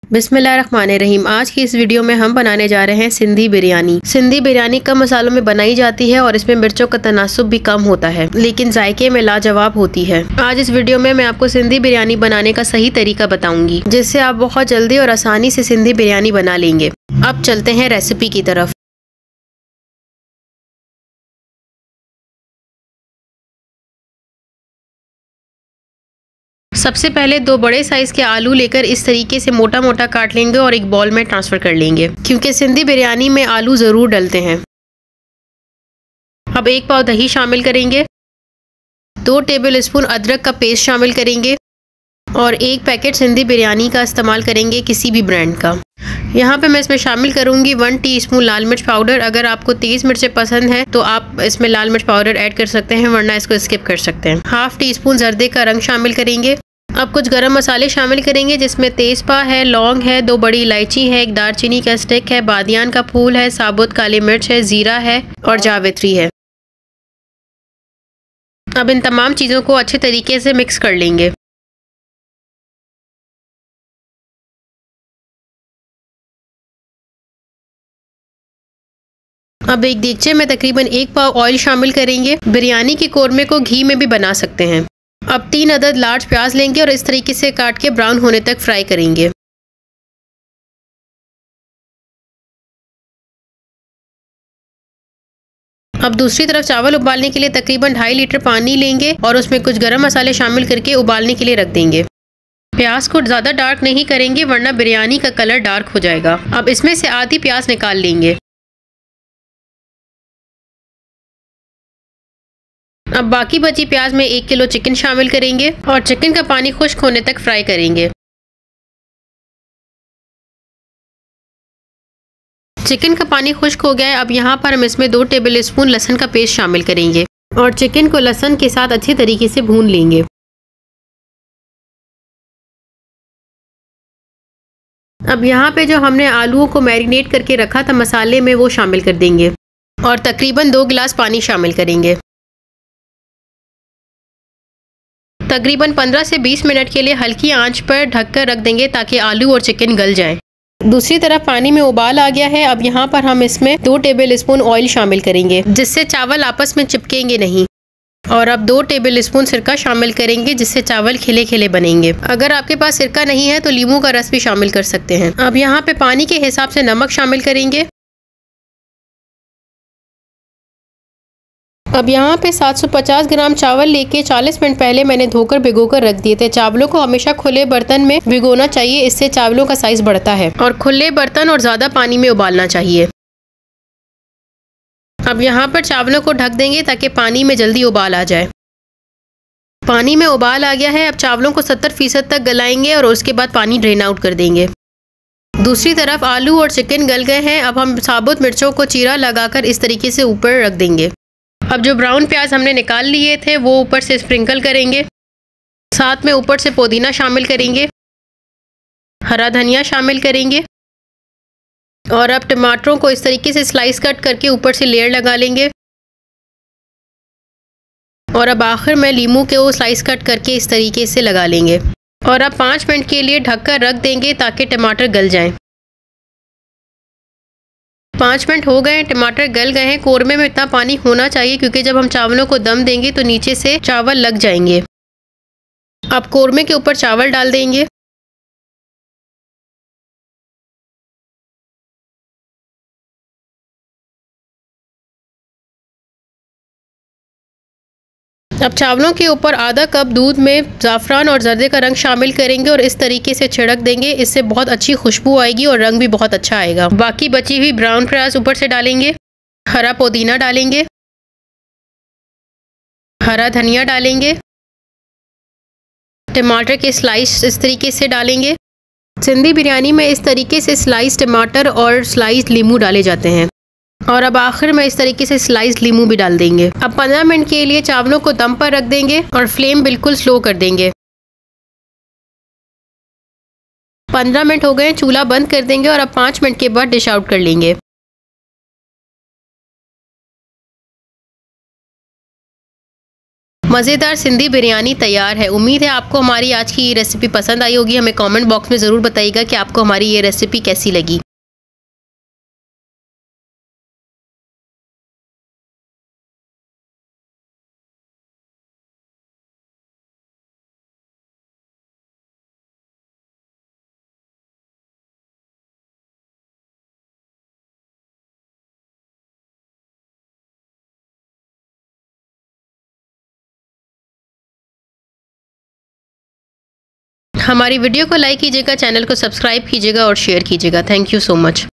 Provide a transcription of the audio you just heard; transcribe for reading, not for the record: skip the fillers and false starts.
बिस्मिल्लाहिर्रहमानिर्रहीम। आज की इस वीडियो में हम बनाने जा रहे हैं सिंधी बिरयानी। सिंधी बिरयानी कम मसालों में बनाई जाती है और इसमें मिर्चों का तनासुब भी कम होता है, लेकिन जायके में लाजवाब होती है। आज इस वीडियो में मैं आपको सिंधी बिरयानी बनाने का सही तरीका बताऊंगी, जिससे आप बहुत जल्दी और आसानी से सिंधी बिरयानी बना लेंगे। अब चलते हैं रेसिपी की तरफ। सबसे पहले 2 बड़े साइज के आलू लेकर इस तरीके से मोटा मोटा काट लेंगे और एक बॉल में ट्रांसफर कर लेंगे, क्योंकि सिंधी बिरयानी में आलू जरूर डलते हैं। अब 1 पाव दही शामिल करेंगे, 2 टेबल स्पून अदरक का पेस्ट शामिल करेंगे और 1 पैकेट सिंधी बिरयानी का इस्तेमाल करेंगे, किसी भी ब्रांड का। यहाँ पे मैं इसमें शामिल करूंगी 1 टीस्पून लाल मिर्च पाउडर। अगर आपको तेज मिर्चें पसंद है तो आप इसमें लाल मिर्च पाउडर ऐड कर सकते हैं, वरना इसको स्किप कर सकते हैं। 1/2 टीस्पून जर्दे का रंग शामिल करेंगे। अब कुछ गरम मसाले शामिल करेंगे, जिसमें तेजपा है, लौंग है, 2 बड़ी इलायची है, 1 दालचीनी का स्टिक है, बादियान का फूल है, साबुत काली मिर्च है, जीरा है और जावित्री है। अब इन तमाम चीज़ों को अच्छे तरीके से मिक्स कर लेंगे। अब एक देगचे में तकरीबन 1 पाव ऑयल शामिल करेंगे। बिरयानी के कोरमे को घी में भी बना सकते हैं। अब 3 अदद लार्ज प्याज लेंगे और इस तरीके से काट के ब्राउन होने तक फ्राई करेंगे। अब दूसरी तरफ चावल उबालने के लिए तकरीबन 2.5 लीटर पानी लेंगे और उसमें कुछ गरम मसाले शामिल करके उबालने के लिए रख देंगे। प्याज को ज़्यादा डार्क नहीं करेंगे, वरना बिरयानी का कलर डार्क हो जाएगा। अब इसमें से आधी प्याज निकाल लेंगे। अब बाकी बची प्याज में 1 किलो चिकन शामिल करेंगे और चिकन का पानी खुश्क होने तक फ्राई करेंगे। चिकन का पानी खुश्क हो गया है। अब यहाँ पर हम इसमें 2 टेबल स्पून लहसुन का पेस्ट शामिल करेंगे और चिकन को लहसुन के साथ अच्छे तरीके से भून लेंगे। अब यहाँ पे जो हमने आलूओं को मैरिनेट करके रखा था मसाले में, वो शामिल कर देंगे और तकरीबन 2 गिलास पानी शामिल करेंगे। तकरीबन 15 से 20 मिनट के लिए हल्की आंच पर ढककर रख देंगे, ताकि आलू और चिकन गल जाएं। दूसरी तरफ पानी में उबाल आ गया है। अब यहाँ पर हम इसमें 2 टेबल स्पून ऑयल शामिल करेंगे, जिससे चावल आपस में चिपकेंगे नहीं। और अब 2 टेबल स्पून सिरका शामिल करेंगे, जिससे चावल खिले खिले बनेंगे। अगर आपके पास सिरका नहीं है तो नींबू का रस भी शामिल कर सकते हैं। अब यहाँ पे पानी के हिसाब से नमक शामिल करेंगे। अब यहाँ पे 750 ग्राम चावल लेके 40 मिनट पहले मैंने धोकर भिगोकर रख दिए थे। चावलों को हमेशा खुले बर्तन में भिगोना चाहिए, इससे चावलों का साइज बढ़ता है। और खुले बर्तन और ज़्यादा पानी में उबालना चाहिए। अब यहाँ पर चावलों को ढक देंगे, ताकि पानी में जल्दी उबाल आ जाए। पानी में उबाल आ गया है। अब चावलों को 70% तक गलाएंगे और उसके बाद पानी ड्रेन आउट कर देंगे। दूसरी तरफ आलू और चिकन गल गए हैं। अब हम साबुत मिर्चों को चीरा लगाकर इस तरीके से ऊपर रख देंगे। अब जो ब्राउन प्याज हमने निकाल लिए थे वो ऊपर से स्प्रिंकल करेंगे। साथ में ऊपर से पुदीना शामिल करेंगे, हरा धनिया शामिल करेंगे और अब टमाटरों को इस तरीके से स्लाइस कट करके ऊपर से लेयर लगा लेंगे। और अब आखिर में लीमू के वो स्लाइस कट करके इस तरीके से लगा लेंगे। और अब 5 मिनट के लिए ढककर रख देंगे, ताकि टमाटर गल जाएं। 5 मिनट हो गए, टमाटर गल गए हैं। कोरमे में इतना पानी होना चाहिए, क्योंकि जब हम चावलों को दम देंगे तो नीचे से चावल लग जाएंगे। अब कोरमे के ऊपर चावल डाल देंगे। अब चावलों के ऊपर आधा कप दूध में ज़ाफ़रान और जर्दे का रंग शामिल करेंगे और इस तरीके से छिड़क देंगे। इससे बहुत अच्छी खुशबू आएगी और रंग भी बहुत अच्छा आएगा। बाकी बची हुई ब्राउन प्याज ऊपर से डालेंगे, हरा पुदीना डालेंगे, हरा धनिया डालेंगे, टमाटर के स्लाइस इस तरीके से डालेंगे। सिंधी बिरयानी में इस तरीके से स्लाइस टमाटर और स्लाइस लीमू डाले जाते हैं। और अब आखिर में इस तरीके से स्लाइस लीमू भी डाल देंगे। अब 15 मिनट के लिए चावलों को दम पर रख देंगे और फ्लेम बिल्कुल स्लो कर देंगे। 15 मिनट हो गए, चूल्हा बंद कर देंगे और अब 5 मिनट के बाद डिश आउट कर लेंगे। मज़ेदार सिंधी बिरयानी तैयार है। उम्मीद है आपको हमारी आज की ये रेसिपी पसंद आई होगी। हमें कमेंट बॉक्स में ज़रूर बताइएगा कि आपको हमारी ये रेसिपी कैसी लगी। हमारी वीडियो को लाइक कीजिएगा, चैनल को सब्सक्राइब कीजिएगा और शेयर कीजिएगा। Thank you so much.